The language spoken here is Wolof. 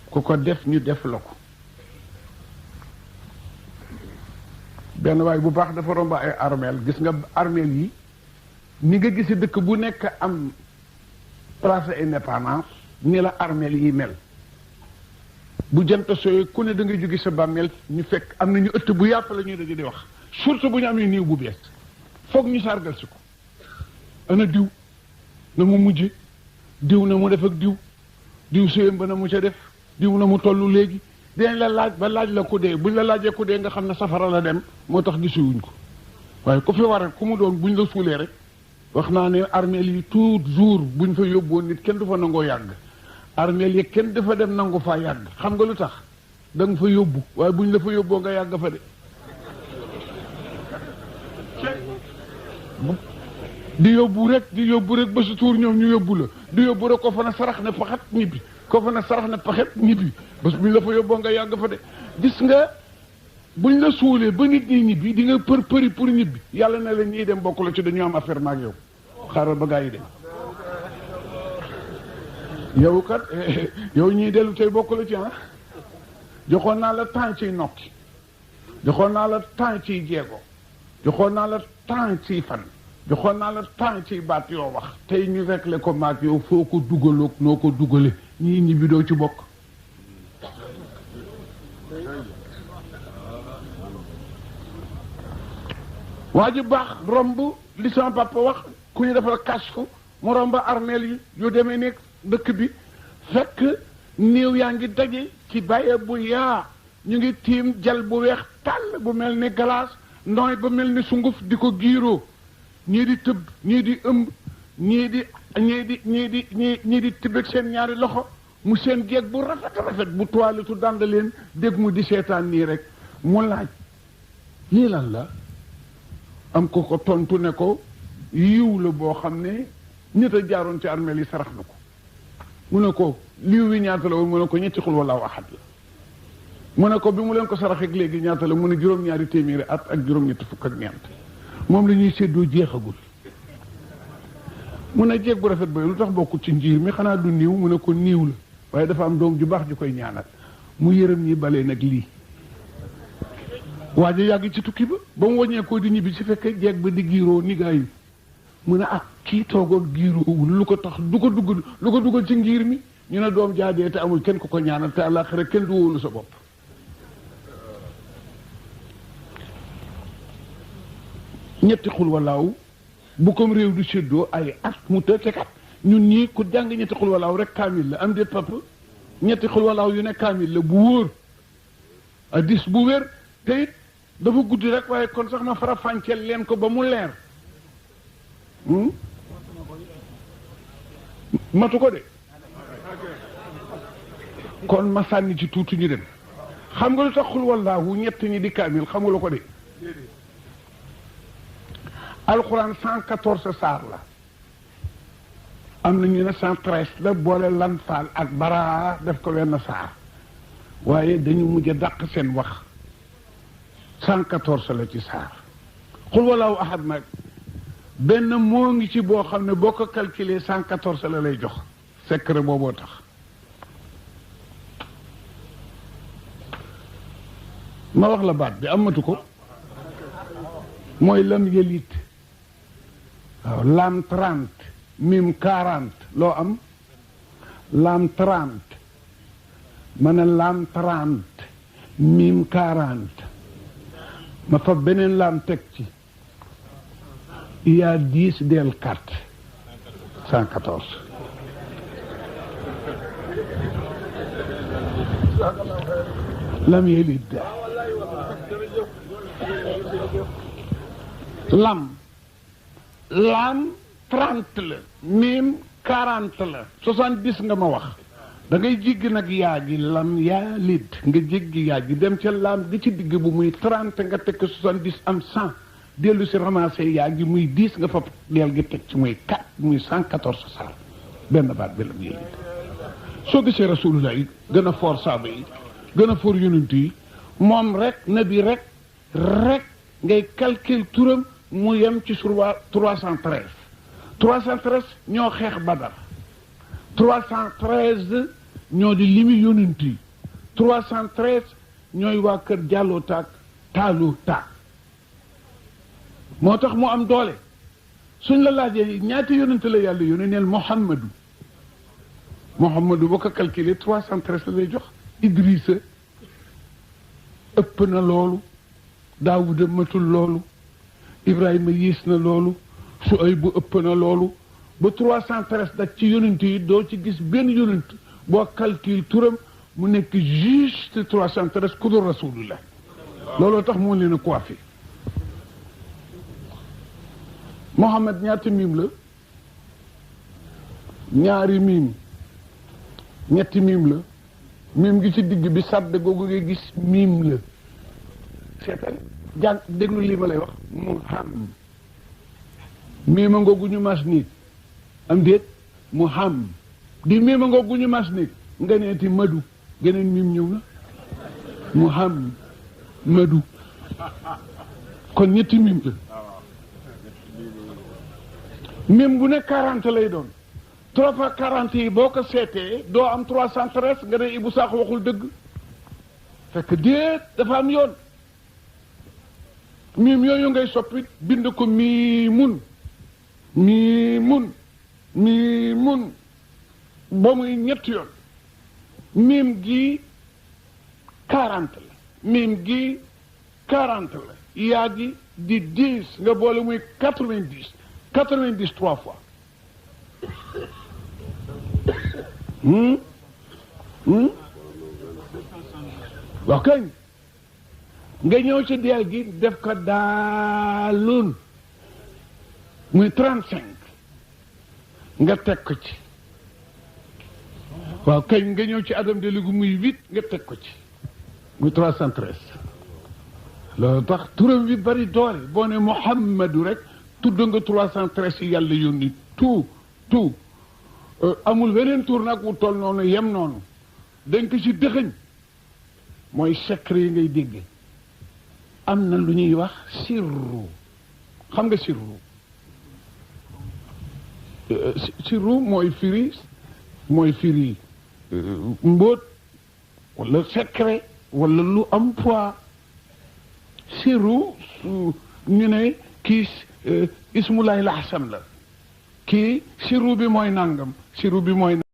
ku ko def ñu def la ko benn waay bu baax dafa romba ay armeel gis nga armeel yi ni nga gisi dëkk bu nekk am place indépendance ni la armeel yi mel bu jant sooy ku ne da ngay jóge sa bàmmeel ñu fekk am nañu ëtt bu yàpp la ñuy daje di wax surtout bu ñu amee niiw bu bees foog ñu sargal si ko ana diw na mu mujje diw na mu def ak diw suyam ba na mu ca def diw na mu toll léegi dinañ la laaj ba laaj la ku dee buñ la laajee ku dee nga xam ne safara la dem moo tax gisuwuñ ko waaye ku fi war a ku mu doon buñ la suulee rek wax naa ne armeel yi toujours buñ fa yóbboon nit kenn du fa nangoo yàgg armeel yi kenn dafa dem nangu faa yàgg xam nga lu tax da nga fa yóbbu waaye buñ la fa yóbboo nga yàgg fa de di yóbbu rek ba su tuur ñoom ñu yóbbu la di yóbbu rek ko fa na sarax ne paxet ñibbi ko fa na sarax ne paxet ñibbi bés buñ la fa yóbboo nga yàgg fa de gis nga buñ la suulee ba nit ñi ñibbi di nga përi pour ñibbi yàlla na leen ñiy dem bokk la ci dañu am affaire maag yow xaaral ba gaa yi dem yow kat yow ñii dellu tey bokk la ci joxoon naa la temps ciy nokki joxoon naa la temps ciy jeego joxoon naa la temps ciy fan joxoon naa la temps ciy baat yoo wax tey ñu rekle ko maag yow foo ko dugaloog noo ko dugale ñii ñibbi doo ci bokk waa ji baax romb li sama papa wax ku ñu defal kashfu mu romb armeel yi yu demee nekk dëkk bi fekk néew yaa ngi daje ci bàyyi bu yaa ñu ngi tiim jal bu weex tàll bu mel ni galaas ndooy ba mel ni sunguf di ko giiroo ñii di tëb ñii di ëmb ñii di tëbëg seen ñaari loxo mu seen jeeg bu rafet bu toiletu dànd leen dégg mu di seetaan nii rek mu laaj lii lan la am ko tontu ne ko yiw la boo xam ne nit a jaaroon ci armeel yi sarax na ko mu ne ko liiw wi ñaata la woon mu ne ko ñetti xul wallaahu ahad la mu ne ko bi mu leen ko saraxeeg léegi ñaata la mu ne juróom-ñaari téeméeri at ak juróom-ñetti fukk ak ñeent moom la ñuy séddoo jeexagul mu ne jeeg bu rafet ba lu tax bokkul ci njiir mi xanaa du niiw mu ne ko niiw la waaye dafa am doom ju baax ju koy ñaanal mu yërëm ñi balee nag lii waa ji yàgg ci tukki ba mu wàññeekoo di ñibbi si fekkee jeeg ba di giiroo ni gaa yi mu ne kii toogoon giiroowul lu ko tax lu ko dugal ci ngir mi ñu ne doom jaadee te amul kenn ku ko ñaanal te àllaaxira kenn du wóolu sa bopp ñetti xul walaaw bu comme réew du séddoo ay at mu te kat ñun ñii ku jàng ñetti xul walaaw rek kaamil la am de papa ñetti xul walaaw yu ne kaamil la bu wóor addis bu wér te it dafa guddi rek waaye kon sax ma fara fànceel leen ko ba mu leer matu ko de kon ma sànni ci tuuti ñu dem xam nga lu tax xul wallaahu ñett ñi di kaamil xamula ko de alxuraan 114 saar la am na ñu ne 113 la boole lan faal ak baraa def ko wenn saar waaye dañu mujj a dàq seen wax 114 la ci saar xul wallaahu ahad nag benn moo ngi ci boo xam ne boo ko calculé 114 la lay jox secret booboo tax ma wax la baat bi amatu ko mooy lam yëlit waaw lam 30 mim 40 loo am lam 30 ma ne lam 30 mim 40 ma fa beneen lam teg ci il y a 10 del 4 114 lam yelid lam 30 la mim 40 la 70 nga ma wax da ngay jéggi nag yaa gi lam yaa lid nga jéggi yaa gi dem ca lam gi ci digg bu muy 30 nga teg 70 am 100 dellu si ramassé yaa gi muy 10 nga fab deel gi teg ci muy 4 muy 114 saar benn baat bi lam yelid soo gisee rasulullah yi gën a foor saaba yi gën a foor yonent yi moom rek nabi rek ngay calcul turam mu yem ci sur 313 ñoo xeex Badar 313 ñoo di limi yonent yi 313 ñooy waa kër jàlloo taak taaloo taak moo tax mu am doole suñ la laajee ñaata yonent la yàlla yónnee neel Muhammadu boo ko calculé 313 la lay jox Idrissa ëpp na loolu Daawuda matul loolu Ibrahima yées na loolu Suaybu ëpp na loolu ba 313 dak ci yonent yi doo ci gis benn yonent boo calcule turam mu nekk juste 313 ku dul rasulullah looloo tax moo leen a coiffé Mohamed ñaata miim la ñaari miim ñetti miim la miim gi ci digg bi sàdd googu ngay gis miim la seetal jàng déglu lii ma lay wax mu xam miima ngoogu ñu mas nit am déet mu xam di miima ngoogu ñu mas nit nga neeti madu geneen miim ñëw na mu xam madu kon ñetti miim la miim bu ne 40 lay doon 3 fois 40 yi boo ko seetee doo am 313 nga ne Ibou Sakho waxul dëgg fekk déet dafa am yoon miim yooyu ngay soppi bind ko miimun ba muy ñetti yoon miim gi 40 la miim gi 40 la yaa gi di 10 nga boole muy 90 3 fois wax kañ nga ñëw ci deel gi def ko daalun muy 35 nga teg ko ci waaw kañ nga ñëw ci adam de ligu muy 8 nga teg ko ci muy 313 loolu tax turam bi bari doole boo ne Muhammadu rek tudd nga 313 yi yàlla yónni tout amul weneen tur nag wu toll noonu yem noonu dañ ko ci dëxëñ mooy secret yi ngay dégg am na lu ñuy wax sirru xam nga sirru mooy firi mbóot wala secret wala lu am poids sirru ñu ne kii ismulaay laxsam la kii sirru bi mooy nangam sirru bi mooy